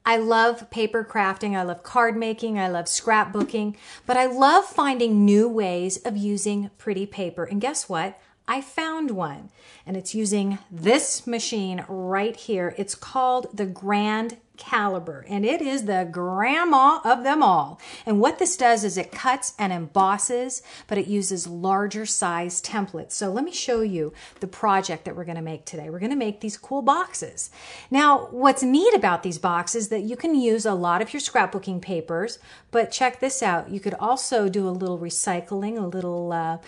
I love paper crafting, I love card making, I love scrapbooking, but I love finding new ways of using pretty paper. And guess what? I found one, and it's using this machine right here. It's called the Grand Caliber, and it is the grandma of them all. And what this does is it cuts and embosses, but it uses larger size templates. So let me show you the project that we're going to make today. We're going to make these cool boxes. Now, what's neat about these boxes is that you can use a lot of your scrapbooking papers, but check this out. You could also do a little recycling, a little,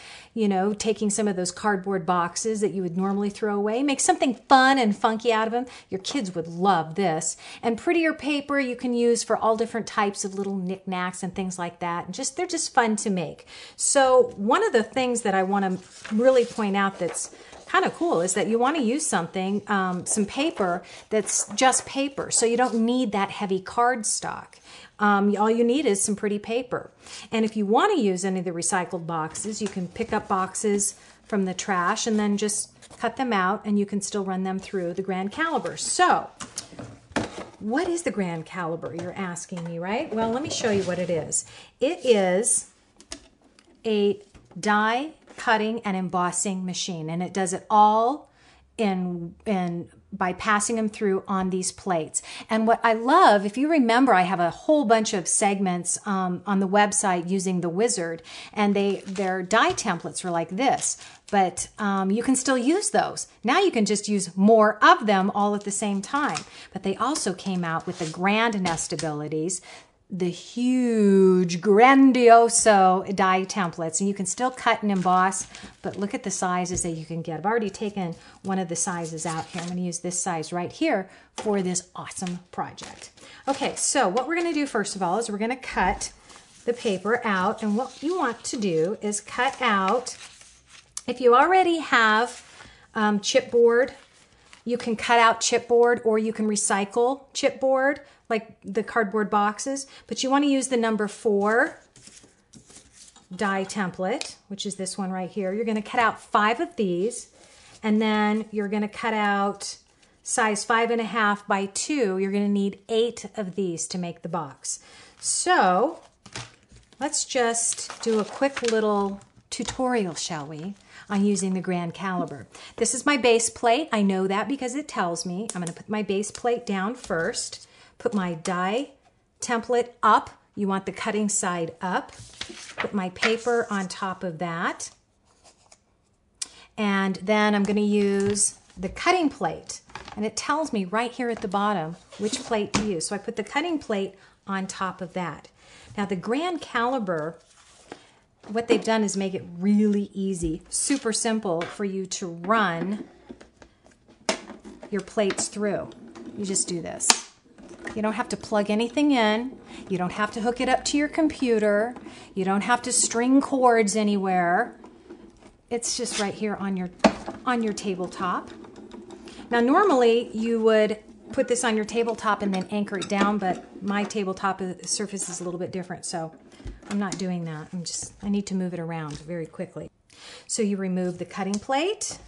taking some of those cardboard boxes that you would normally throw away, make something fun and funky out of them. Your kids would love this. And prettier paper you can use for all different types of little knickknacks and things like that. And they're just fun to make. So one of the things that I want to really point out that's kind of cool is that you want to use something, some paper that's just paper. So you don't need that heavy cardstock. All you need is some pretty paper. And if you want to use any of the recycled boxes, you can pick up boxes from the trash and then just cut them out, and you can still run them through the Grand Caliber. So what is the Grand Caliber, you're asking me, right? Well, let me show you what it is. It is a die cutting and embossing machine, and it does it all by passing them through on these plates. And what I love, if you remember, I have a whole bunch of segments on the website using the Wizard, and their die templates are like this, but you can still use those. Now you can just use more of them all at the same time. But they also came out with the Grand Nest abilities, the huge grandioso die templates, and you can still cut and emboss, but look at the sizes that you can get. I've already taken one of the sizes out here. I'm going to use this size right here for this awesome project. Okay, so what we're going to do first of all is we're going to cut the paper out, and what you want to do is cut out, if you already have chipboard, you can cut out chipboard, or you can recycle chipboard like the cardboard boxes, but you want to use the number 4 die template, which is this one right here. You're going to cut out 5 of these, and then you're going to cut out size 5.5 by 2. You're going to need 8 of these to make the box. So let's just do a quick little tutorial, shall we, on using the Grand Caliber. This is my base plate. I know that because it tells me. I'm going to put my base plate down first. Put my die template up. You want the cutting side up. Put my paper on top of that. And then I'm going to use the cutting plate. And it tells me right here at the bottom which plate to use. So I put the cutting plate on top of that. Now the Grand Caliber, what they've done is make it really easy, super simple for you to run your plates through. You just do this. You don't have to plug anything in. You don't have to hook it up to your computer. You don't have to string cords anywhere. It's just right here on your tabletop. Now normally you would put this on your tabletop and then anchor it down, but my tabletop surface is a little bit different, so I'm not doing that. I need to move it around very quickly. So you remove the cutting plate,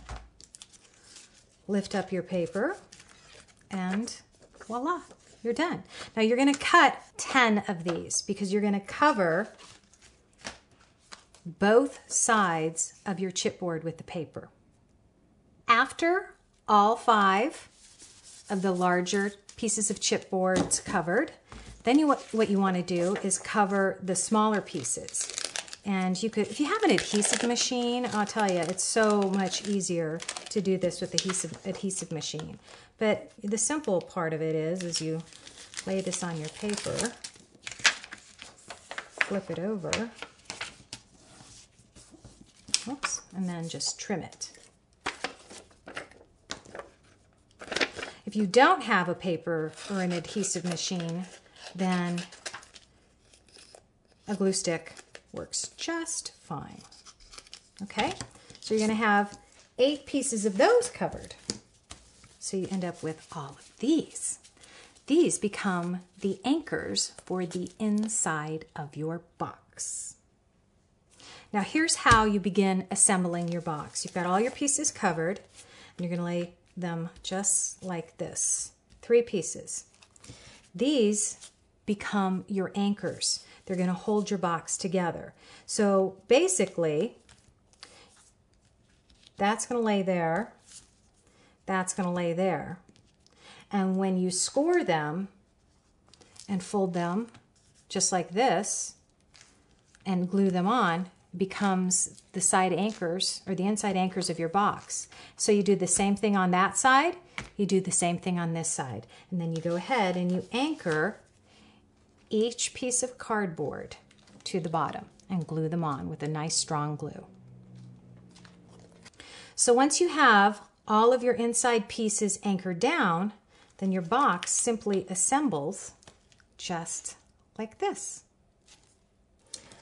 lift up your paper, and voila, you're done. Now you're going to cut 10 of these because you're going to cover both sides of your chipboard with the paper. After all 5 of the larger pieces of chipboards covered, then what you want to do is cover the smaller pieces. And you could, if you have an adhesive machine, I'll tell you, it's so much easier to do this with the adhesive machine. But the simple part of it is you lay this on your paper, flip it over, oops, and then just trim it. If you don't have a paper or an adhesive machine, then a glue stick works just fine. Okay, so you're going to have 8 pieces of those covered. So you end up with all of these. These become the anchors for the inside of your box. Now here's how you begin assembling your box. You've got all your pieces covered, and you're going to lay them just like this. 3 pieces. These become your anchors. They're going to hold your box together. So basically, that's going to lay there. That's going to lay there. And when you score them and fold them just like this and glue them on, becomes the side anchors or the inside anchors of your box. So you do the same thing on that side, you do the same thing on this side, and then you go ahead and you anchor each piece of cardboard to the bottom and glue them on with a nice strong glue. So once you have all of your inside pieces anchored down, then your box simply assembles just like this.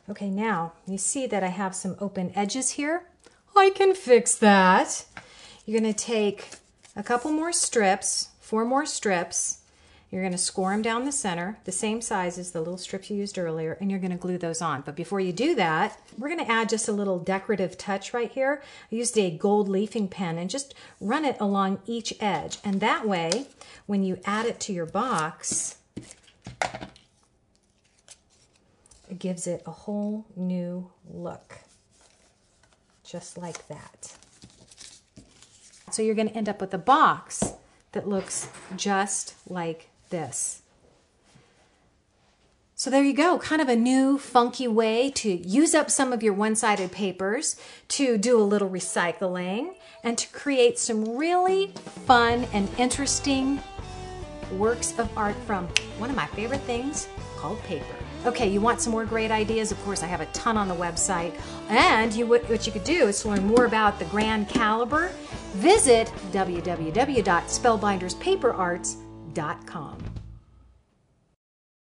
Okay, now you see that I have some open edges here. I can fix that. You're going to take a couple more strips, 4 more strips. You're going to score them down the center, the same size as the little strips you used earlier, and you're going to glue those on. But before you do that, we're going to add just a little decorative touch right here. I used a gold leafing pen and just run it along each edge. And that way, when you add it to your box, it gives it a whole new look, just like that. So you're going to end up with a box that looks just like this. So there you go, kind of a new funky way to use up some of your one-sided papers, to do a little recycling, and to create some really fun and interesting works of art from one of my favorite things called paper. Okay, you want some more great ideas? Of course, I have a ton on the website. And what you could do is to learn more about the grand caliber, visit www.spellbinderspaperarts.com.